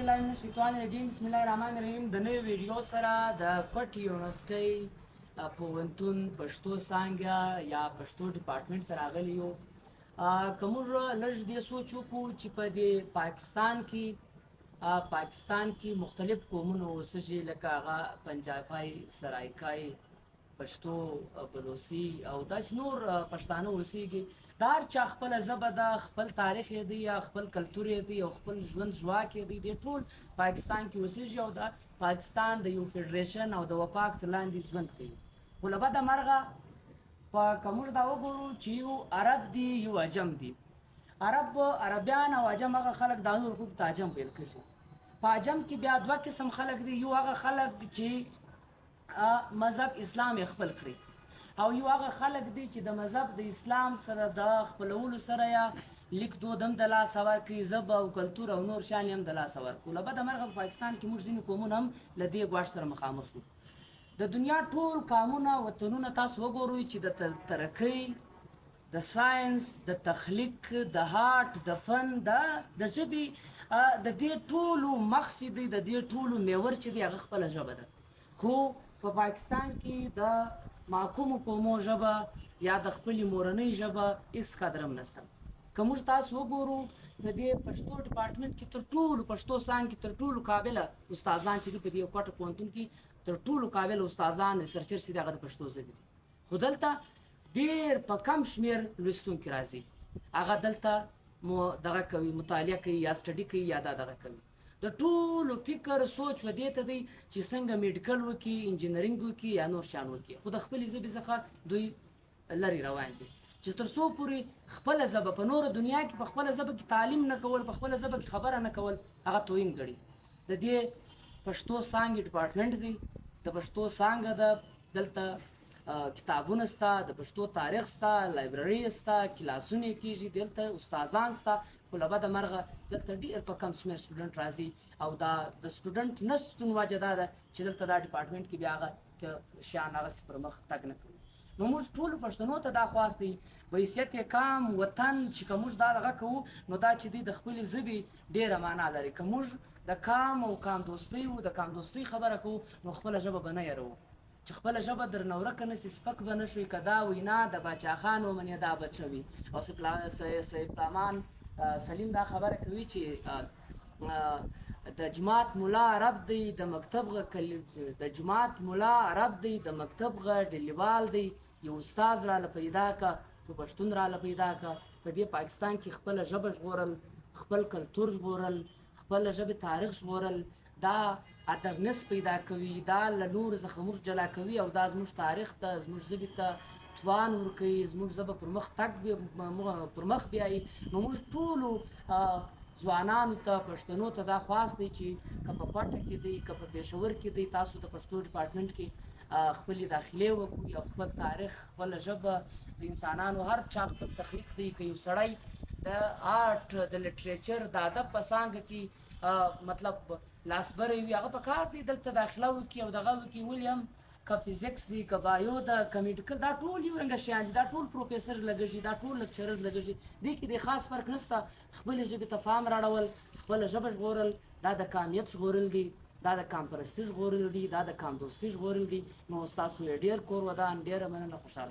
بالله من الشیطان الرجیم بسم الله الرحمن الرحیم د نوې ویډیو سره د پټ یونیورسټۍ پوهنتون پښتو څانګه یا پښتو ډپارټمنټ ته راغلي یو. که موږ لږ دې سوچ وکړو چې په دې پاکستان کې مختلف قومونه اوسېږي لکه هغه پنجابی، سرایکای، پښتو، بلوڅي او داسې نور پښتانه اوسېږي. د هر چا خپله ژبه ده، خپل تاریخ یې دی یا خپل کلتور یې دی او خپل ژوند ژواک یې دی. دې ټول پاکستان کې اوسېږي او د پاکستان د یو فیډریشن او د وفاق تر لاندې ژوند کوي. خو له بده مرغه که موږ دا وګورو چې یو عرب دی یو عجم دی. عربیان او عجم هغه خلک دا نور خو ته عجم ویل کېږي. په عجم کې بیا دوه قسم خلک دي. یو هغه خلک چې مذهب اسلام یې خپل کړي او یو هغه خلک دي چې د مذهب د اسلام سره د خپلولو سره یا لیک دود هم د لاسه ورکړي، ژبه او کلتور او نور شیان هم د لاسه ورکړو. له بده مرغه په پاکستان کې موږ ځینې قومونه هم له دې ګواښ سره مخامخ یو. د دنیا ټول قومونه وطنونه تاسو وګورئ چې د ترقۍ، د ساینس، د تخلیق، د هارت، د فن، د ژبې د دې ټولو مقصد دی، د دې ټولو محور چې دی هغه خپله ژبه ده. خو په پاکستان کې د محکومو قومو ژبه یا د خپلې مورنۍ ژبه هېڅ قدر هم نشته. که موږ تاسو وګورو د دې پښتو ډپارټمنټ کې تر ټولو پښتو څانګې کې تر ټولو قابله استادان چې دي په دې کوټه پوهنتون کې تر ټولو قابله استادان ریسرچرز چې دي هغه د پښتو ژبې دي. خو دلته ډېر په کم شمېر لوستونکي راځي، هغه دلته دغه کوي، مطالعه کوي یا سټډي کوي یا دغه کوي. د ټولو فکر سوچ و دې ته دی چې څنګه میډیکل وکړي، انجینرینګ وکړي یا نور شیان وکړي. خو د خپلې ژبې څخه دوی لرې روان دي چې تر څو پورې خپله ژبه په نوره دنیا کې په خپله ژبه کې تعلیم نه کول، په خپله ژبه کې خبره نه کول، هغه توهین ګڼي. د دې پښتو څانګې ډپارټمنټ دی، د پښتو څانګه ده. دلته کتابونه شته، د پښتو تاریخ شته، لایبرري شته، کلاسونه کېږي، دلته استادان شته. خو له بده مرغه دلته ډېر په کم شمېر سټوډنټ راځي او دا د سټوډنټ نه شتون وجه دا ده چې دلته دا ډپارټمنټ کې بیا هغه شیان هغسې پر مخ تګ نه کوي. نو موږ ټولو پښتنو ته دا خواست دی، حیثیت یې کام وطن چې که موږ دا دغه کوو نو دا چې دی د خپلې ژبې ډېره معنا لري. که موږ د کام او کام دوستۍ د کام دوستۍ خبره کوو نو خپله ژبه به نه یروو چې خپله ژبه درنه ورکه نه شي، سپک به نه شوي. که دا وینا د باچا خان ومنې دا بچه وي. او سیف الرحمن سلیم دا خبره کوي چې د جماعت ملا عرب دی، د مکتب د جماعت ملا عرب دی، د مکتب ډلیوال دی. یو استاز راله پیدا که، په پښتون راله پیدا که. په دې پاکستان کې خپله ژبه ژغورل، خپل کلتور ژغورل، خپل ژبې تاریخ ژغورل، دا ادرنس پیدا کوي، دا له نورو څخه موږ جلا کوي او دا زموږ تاریخ ته، زموږ ژبې ته توان ورکوي، زموږ ژبه پر مخ بیایي. نو موږ ټولو ځوانانو ته، پښتنو ته دا خواست دی چې که په کوټه کې دی، که په پېښور کې دی، تاسو د پښتو ډپارټمنټ کې خپلې داخلې وکړو او خپل تاریخ، خپله ژبه، د انسانانو هر چا خپل تخلیق دی. که یو سړی د آرټ، د لټریچر، د ادب په څانګه کې مطلب لاسبری وي، هغه په کار دی دلته داخله وکړي او دغه وکړي. ولیم که فزیکس دی، که بایو ده، که میډیکل، دا ټول یو رنګه شیان دي، دا ټول پروفیسر لګېږي، دا ټول لیکچرر لګېږي. دې کې د خاص فرق نشته. خپلې ژبې ته پام راړول، خپله ژبه ژغورل، دا د قامیت ژغورل دي، دا د قام پرستي ژغورل دي، دا د قام دوستي ژغورل دي. نو ستاسو یې ډېر کور ودان، ډېره مننه، خوشحاله.